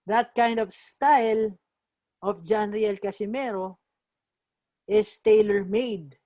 that kind of style of John Riel Casimero is tailor-made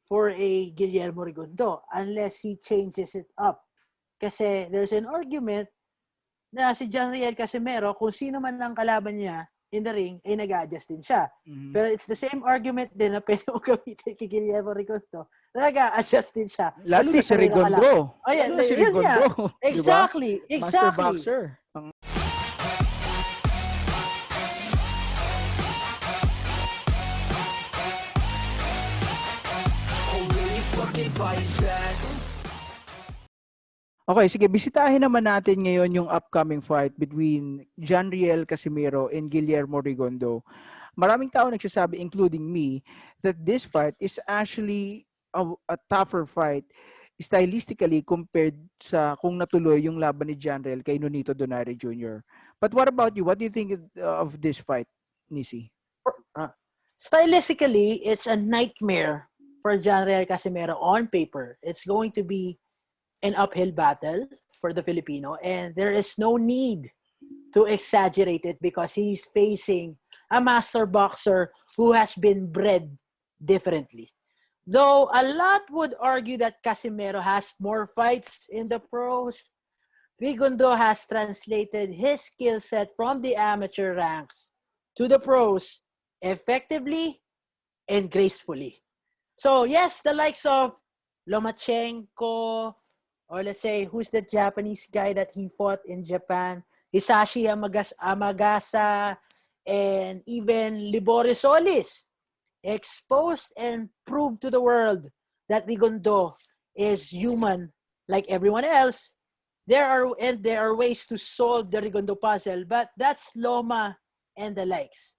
for a Guillermo Rigondeaux unless he changes it up. Kasi there's an argument na si John Riel Casimero, kung sino man ang kalaban niya in the ring, ay nag-adjust din siya. Pero it's the same argument din na pwede mo gamitin kay Guillermo Rigondeaux, nag-adjust din siya. Lalo na si Rigondeaux. Lalo na si Rigondeaux. Exactly. Diba? Master boxer. Okay, sige, bisitahin naman natin ngayon yung upcoming fight between John Riel Casimero and Guillermo Rigondeaux. Maraming tao nagsasabi, including me, that this fight is actually a tougher fight stylistically compared sa kung natuloy yung laban ni John Riel kay Nonito Donaire Jr. But what about you? What do you think of this fight, Nissi? Stylistically, it's a nightmare for John Riel Casimero on paper. It's going to be an uphill battle for the Filipino, and there is no need to exaggerate it because he's facing a master boxer who has been bred differently. Though a lot would argue that Casimero has more fights in the pros, Rigondeaux has translated his skill set from the amateur ranks to the pros effectively and gracefully. So yes, the likes of Lomachenko, or let's say, who's the Japanese guy that he fought in Japan? Hisashi Amagasa, and even Libore Solis exposed and proved to the world that Rigondeaux is human like everyone else. There are ways to solve the Rigondeaux puzzle, but that's Loma and the likes.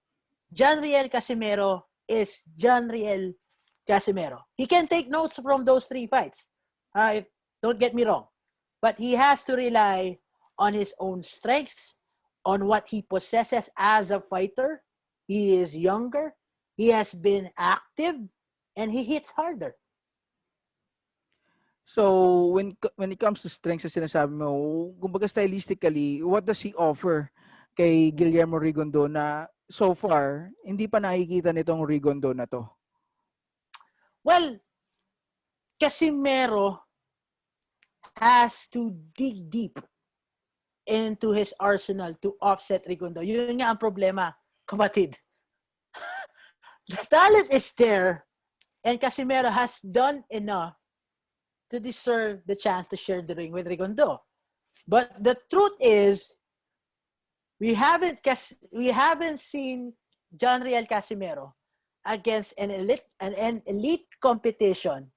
John Riel Casimero is John Riel Casimero. He can take notes from those three fights. Don't get me wrong. But he has to rely on his own strengths, on what he possesses as a fighter. He is younger. He has been active. And he hits harder. So, when it comes to strengths, sa sinasabi mo, kumbaga stylistically, what does he offer kay Guillermo Rigondeaux na so far, hindi pa nakikita nitong Rigondeaux na to? Well, Casimero has to dig deep into his arsenal to offset Rigondeaux. Yun nga ang problema, kapatid. The talent is there, and Casimero has done enough to deserve the chance to share the ring with Rigondeaux. But the truth is, we haven't seen John Riel Casimero against an elite competition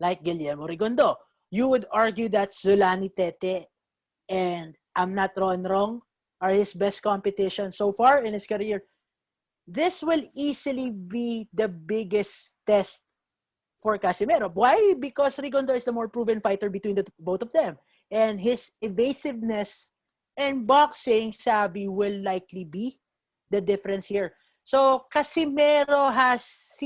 like Guillermo Rigondeaux. You would argue that Zulani Tete and I'm Not Wrong are his best competition so far in his career. This will easily be the biggest test for Casimero. Why? Because Rigondeaux is the more proven fighter between both of them. And his evasiveness and boxing savvy will likely be the difference here. So Casimero has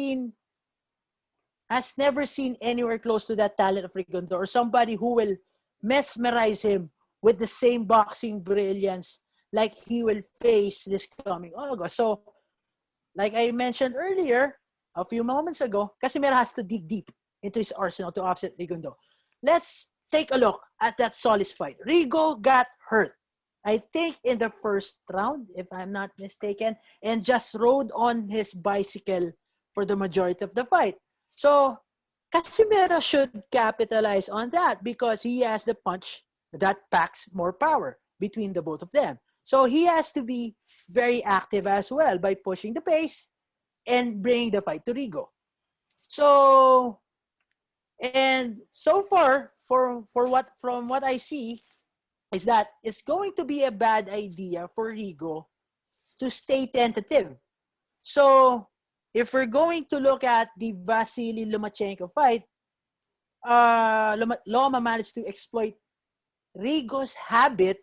never seen anywhere close to that talent of Rigondeaux, or somebody who will mesmerize him with the same boxing brilliance like he will face this coming August. So, like I mentioned earlier, a few moments ago, Casimero has to dig deep into his arsenal to offset Rigondeaux. Let's take a look at that Solis fight. Rigo got hurt, I think in the first round, if I'm not mistaken, and just rode on his bicycle for the majority of the fight. So, Casimero should capitalize on that because he has the punch that packs more power between the both of them. So, he has to be very active as well by pushing the pace and bringing the fight to Rigo. So, and so far, from what I see, is that it's going to be a bad idea for Rigo to stay tentative. So, if we're going to look at the Vasily Lomachenko fight, Loma managed to exploit Rigo's habit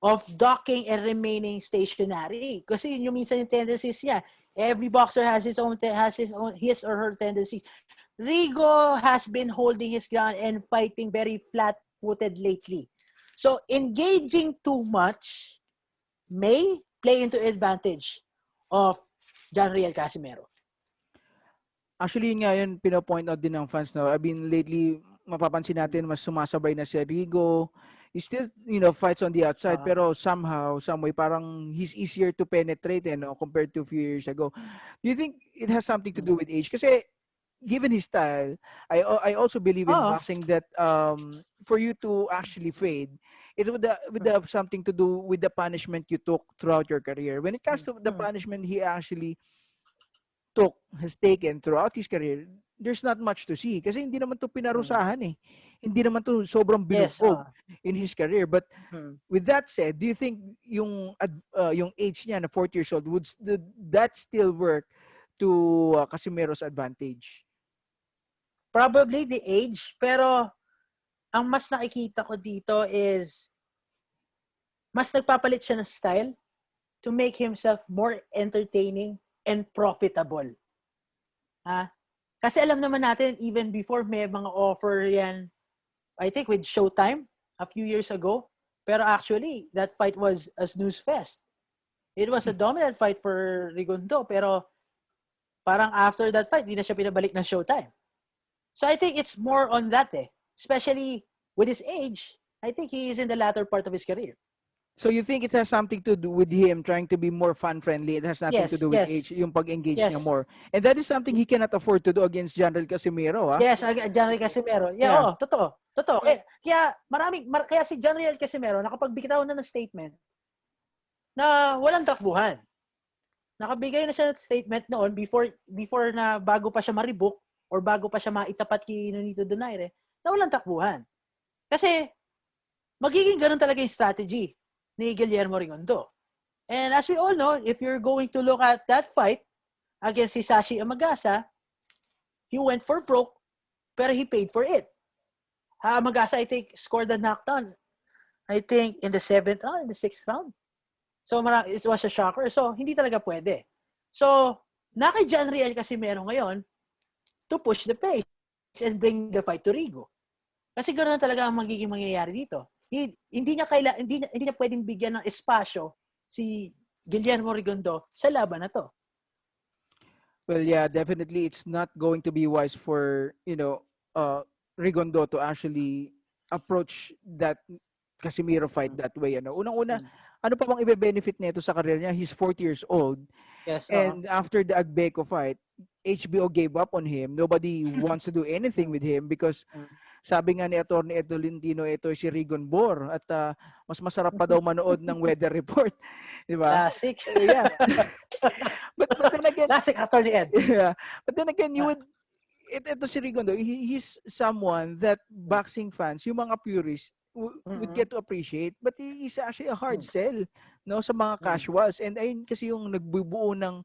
of docking and remaining stationary. Kasi yun yung minsan yung tendencies niya. Every boxer has his or her tendencies. Rigo has been holding his ground and fighting very flat-footed lately. So engaging too much may play into advantage of John Riel Casimero. Actually, nga yun, pinapoint out din ng fans. No? I mean, lately, mapapansin natin, mas sumasabay na si Rigo. He still, fights on the outside, pero somehow, some way, parang he's easier to penetrate compared to a few years ago. Do you think it has something to do with age? Kasi, given his style, I also believe in boxing that for you to actually fade, it would have something to do with the punishment you took throughout your career. When it comes to the punishment he actually has taken throughout his career, there's not much to see. Kasi hindi naman to pinarusahan eh. Hindi naman to sobrang binugbog in his career. But with that said, do you think yung age niya na 40 years old, would that still work to Casimiro's advantage? Probably the age, pero ang mas nakikita ko dito is mas nagpapalit siya ng style to make himself more entertaining and profitable. Kasi alam naman natin, even before may mga offer yan, I think with Showtime a few years ago, pero actually, that fight was a snooze fest. It was a dominant fight for Rigondeaux, pero parang after that fight, hindi na siya pinabalik ng Showtime. So I think it's more on that especially with his age, I think he is in the latter part of his career. So you think it has something to do with him trying to be more fan-friendly? It has nothing to do with age, yung pag-engage niya more. And that is something he cannot afford to do against John Riel Casimero, Yes, John Riel Casimero. Yeah. Totoo. Kaya si John Riel Casimero nakapagbitaw na ng statement na walang takbuhan. Nakabigay na siya ng statement noon before na bago pa siya maribook or bago pa siya maitapat kay Nonito Donaire na walang takbuhan. Kasi magiging ganun talaga yung strategy ni Guillermo Rigondeaux. And as we all know, if you're going to look at that fight against Hisashi Amagasa, he went for broke, pero he paid for it. Amagasa, I think, scored a knockdown. I think in the 7th round, in the 6th round. So, it was a shocker. So, hindi talaga pwede. So, kay John Riel Casimero ngayon to push the pace and bring the fight to Rigo. Kasi ganoon talaga ang magiging mangyayari dito. Hindi niya pwedeng bigyan ng espasyo si Guillermo Rigondeaux sa laban na to. Well, yeah, definitely it's not going to be wise for, Rigondeaux to actually approach that Casimiro fight that way. Unang-una, ano pa bang ibe-benefit nito sa career niya? He's 40 years old. Yes. And after the Agbeco fight, HBO gave up on him. Nobody wants to do anything with him because sabi nga ni Atty. Ed Tolentino, ito si Rigon Bor at mas masarap pa daw manood ng weather report. Di ba? Classic. Yeah. but then again, classic Atty. Ed. Yeah. But then again, ito si Rigondeaux, he's someone that boxing fans, yung mga purists, would get to appreciate, but he is actually a hard sell sa mga casuals. And ayun kasi yung nagbubuo ng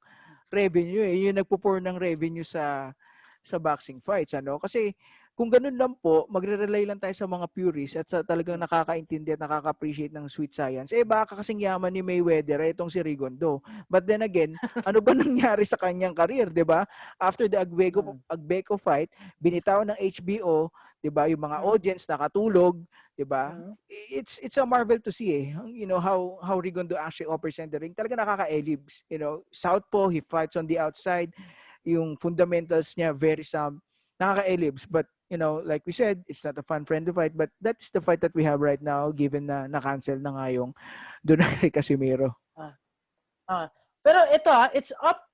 revenue yung nagpo-pour ng revenue sa boxing fights kasi kung ganun lang po, magre-rely lang tayo sa mga purists at sa talagang nakakaintindi at nakaka-appreciate ng sweet science. Baka kasing yaman ni Mayweather itong si Rigondeaux. But then again, ano ba nangyari sa kanyang career, 'di ba? After the Agbeco fight, binitaw ng HBO, 'di ba? Yung mga audience nakatulog, 'di ba? It's a marvel to see how Rigondeaux actually operates in the ring. Talaga nakaka-ellipse, southpaw, he fights on the outside. Yung fundamentals niya very sound. Nakaka-ellipse, but like we said, it's not a fun-friendly fight, but that's the fight that we have right now given na na-cancel na nga yung Donaire Casimiro. Pero ito it's up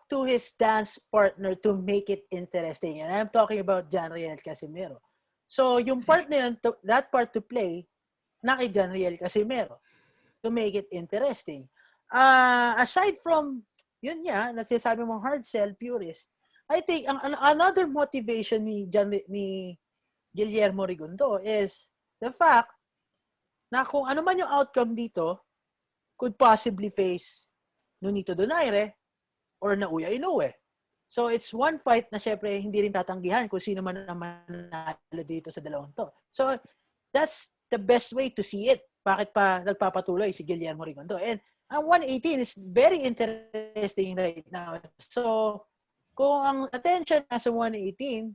to his dance partner to make it interesting. And I'm talking about John Riel Casimero. So yung part na yun, that part to play na kay John Riel Casimero to make it interesting. Aside from yun nasasabi mong hard sell purist, I think another motivation ni Guillermo Rigondeaux is the fact na kung ano man yung outcome dito could possibly face Nonito Donaire or Naoya Inoue. So it's one fight na syempre hindi rin tatanggihan kung sino man ang manalo dito sa dalawang to. So that's the best way to see it. Bakit pa nagpapatuloy si Guillermo Rigondeaux? And ang 118 is very interesting right now. So kung ang attention nasa 118,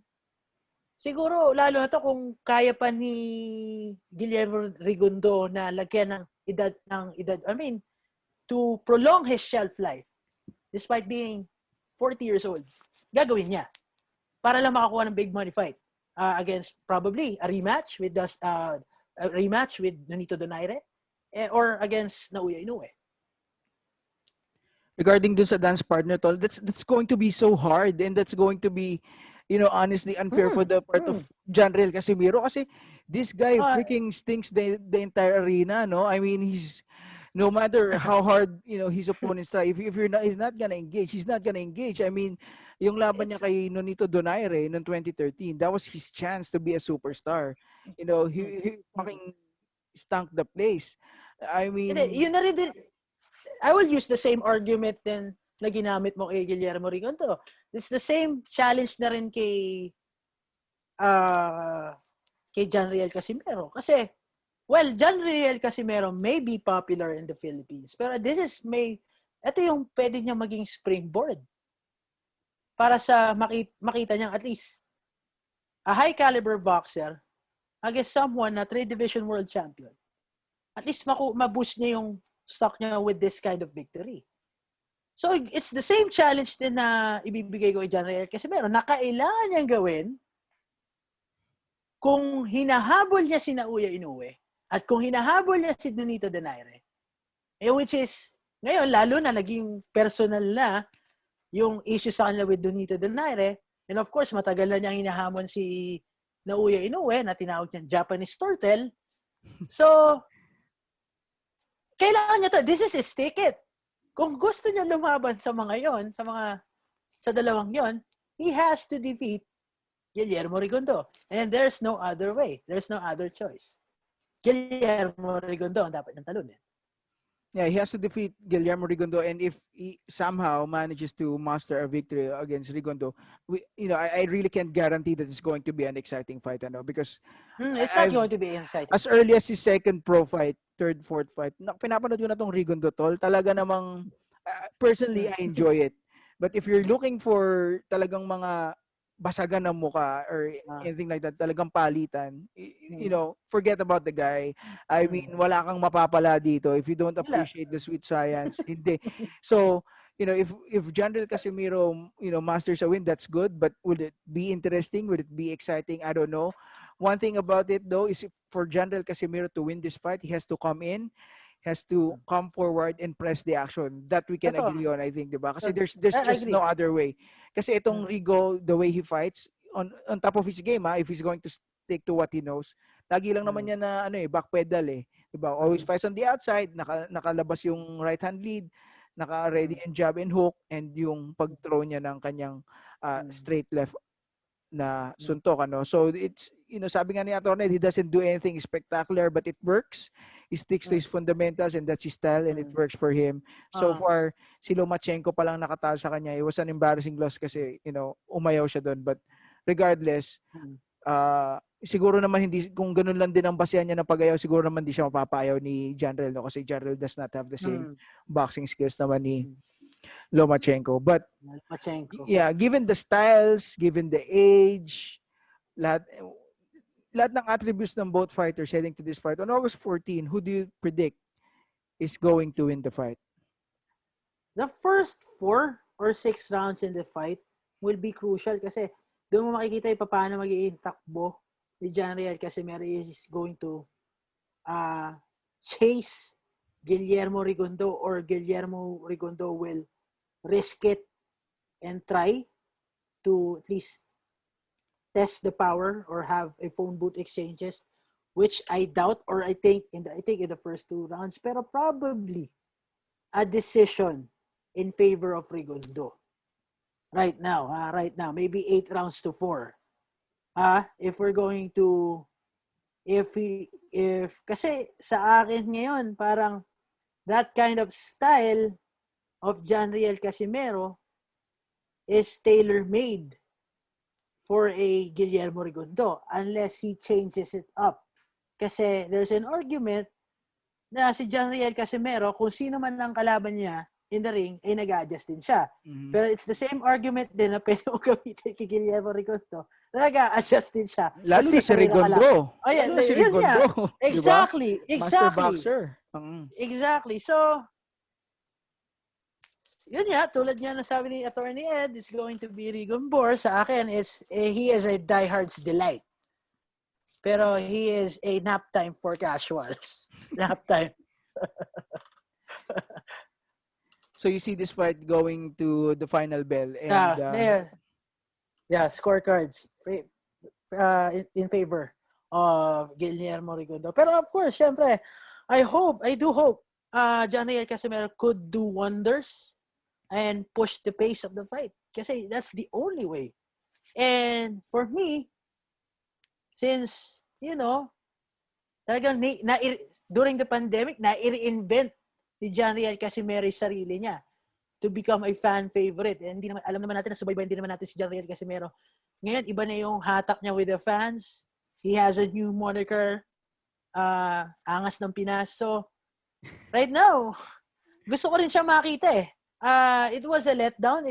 siguro lalo na to kung kaya pa ni Guillermo Rigondeaux na lagyan ng to prolong his shelf life despite being 40 years old, gagawin niya para lang makakuha ng big money fight against probably a rematch with Nonito Donaire or against Naoya Inoue. Regarding dun sa dance partner, tol, that's going to be so hard, and that's going to be, honestly unfair for the part of John Riel Casimero, kasi this guy freaking stinks the entire arena, no? I mean, he's, no matter how hard, his opponents try, if he's not gonna engage, he's not gonna engage. I mean, yung laban niya kay Nonito Donaire noong 2013, that was his chance to be a superstar. He fucking stunk the place. I mean, yun na rin din. I will use the same argument din na ginamit mo kay Guillermo Rigondeaux. It's the same challenge na rin kay John Riel Casimero. Kasi, well, John Riel Casimero may be popular in the Philippines, pero ito yung pwede niya maging springboard para sa makita niya at least a high caliber boxer against someone na 3-division world champion. At least ma-boost niya yung stock niya with this kind of victory. So, it's the same challenge din na ibibigay ko kay John Riel Casimero na kailangan niyang gawin kung hinahabol niya si Naoya Inoue at kung hinahabol niya si Nonito Donaire, which is, ngayon, lalo na naging personal na yung issue sa kanila with Nonito Donaire, and of course, matagal na niyang hinahamon si Naoya Inoue na tinawag niyang Japanese turtle. So, kailangan niya to. This is his ticket. Kung gusto niya lumaban sa mga yon, sa dalawang yon, he has to defeat Guillermo Rigondeaux. And there's no other way. There's no other choice. Guillermo Rigondeaux ang dapat niyang talunin. Yeah, he has to defeat Guillermo Rigondeaux, and if he somehow manages to master a victory against Rigondeaux, I really can't guarantee that it's going to be an exciting fight, because it's not going to be exciting. As early as his second pro fight, third, fourth fight, pinapanood ko na tong Rigondeaux, tol. Talaga namang, personally, I enjoy it. But if you're looking for talagang mga basagan ng muka or anything like that, talagang palitan, forget about the guy. I mean, wala kang mapapala dito if you don't appreciate the sweet science. Hindi. So, if John Riel Casimero, masters a win, that's good, but would it be interesting? Would it be exciting? I don't know. One thing about it, though, is for John Riel Casimero to win this fight, he has to come in, has to come forward and press the action. That we can agree on, I think, diba? Kasi there's just no other way. Kasi itong Rigo, the way he fights, on top of his game, if he's going to stick to what he knows, lagi lang naman niya na back pedal diba? Always fights on the outside, nakalabas yung right hand lead, naka-ready and jab and hook, and yung pag-throw niya ng kanyang straight left na suntok, So it's, sabi nga ni Atty, he doesn't do anything spectacular, but it works. He sticks to his fundamentals, and that's his style, and it works for him. So far, si Lomachenko pa lang nakatalo sa kanya. It was an embarrassing loss kasi, umayaw siya doon. But regardless, siguro naman hindi, kung ganun lang din ang basehan niya ng pag-ayaw, siguro naman hindi siya mapapayaw ni John Riel, kasi John Riel does not have the same boxing skills naman ni Lomachenko. But yeah, given the styles, given the age, lahat ng attributes ng both fighters heading to this fight, on August 14, who do you predict is going to win the fight? The first 4 or 6 rounds in the fight will be crucial kasi doon mo makikita yung paano magiging takbo ni John Riel Casimero. Is going to chase Guillermo Rigondeaux, or Guillermo Rigondeaux will risk it and try to at least test the power or have a phone booth exchanges, which I doubt, or I think in the first 2 rounds, pero probably a decision in favor of Rigondeaux. Right now, maybe 8 rounds to 4. If we're going to, kasi sa akin ngayon, parang that kind of style of John Riel Casimero is tailor-made for a Guillermo Rigondeaux unless he changes it up. Kasi there's an argument na si John Riel Casimero, kung sino man ang kalaban niya, in the ring, ay nag-adjust din siya. Mhm. Pero it's the same argument din na pwede mo gamitin kay Guillermo Rigondeaux. Nag-adjust din siya. Lalo na si Rigondeaux. Oh, yeah, Lalo na si yun nga. Rigondeaux. Di ba? Exactly. Master Exactly. boxer. Exactly. So, yun nga, tulad nga na sabi ni Attorney Ed, it's going to be Rigondeaux. Sa akin, he is a diehard's delight. Pero he is a nap time for casuals. Nap time. So you see this fight going to the final bell, and scorecards in favor of Guillermo Rigondeaux. Pero of course, syempre, I do hope John Riel Casimero could do wonders and push the pace of the fight. Kasi that's the only way. And for me, since, talagang during the pandemic, na-reinvent ni John Riel Casimero yung sarili niya to become a fan favorite. And alam naman natin na subaybayan din naman natin si John Riel Casimero. Ngayon, iba na yung hatak niya with the fans. He has a new moniker, Angas ng Pinas. So, right now, gusto ko rin siya makita eh. It was a letdown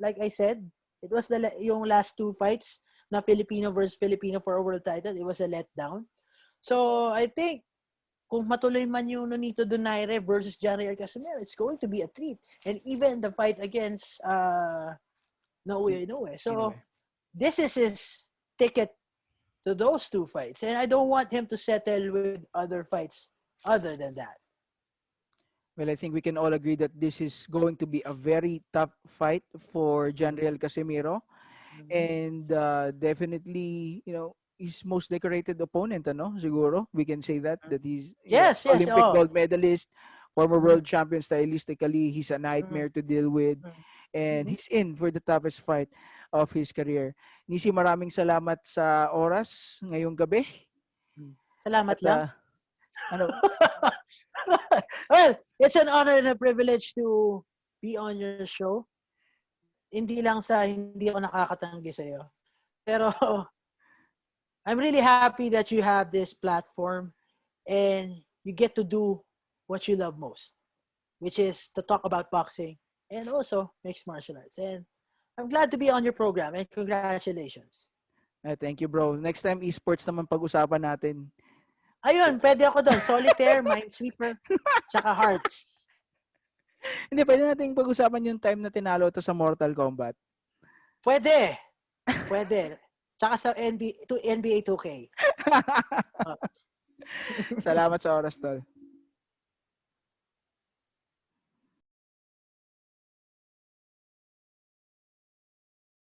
like I said. It was yung last two fights na Filipino versus Filipino for a world title. It was a letdown. So, I think, kung matuloy man yung Nonito Donaire versus John Riel Casimero, it's going to be a treat. And even the fight against Naoya Inoue. So, this is his ticket to those two fights. And I don't want him to settle with other fights other than that. Well, I think we can all agree that this is going to be a very tough fight for John Riel Casimero. And definitely, his most decorated opponent, siguro. We can say that he's Olympic gold medalist, former world champion stylistically. He's a nightmare to deal with. And he's in for the toughest fight of his career. Nissi, maraming salamat sa oras ngayong gabi. Salamat lang. Well, it's an honor and a privilege to be on your show. Hindi lang hindi ako nakakatanggi sa'yo. Pero I'm really happy that you have this platform and you get to do what you love most, which is to talk about boxing and also mixed martial arts. And I'm glad to be on your program and congratulations. Thank you, bro. Next time, esports naman pag-usapan natin. Ayun, pwede ako doon. Solitaire, Minesweeper, tsaka Hearts. Hindi, pwede natin pag-usapan yung time na tinalo ito sa Mortal Kombat. Pwede. Tsaka sa NBA 2K. Salamat sa oras, tol.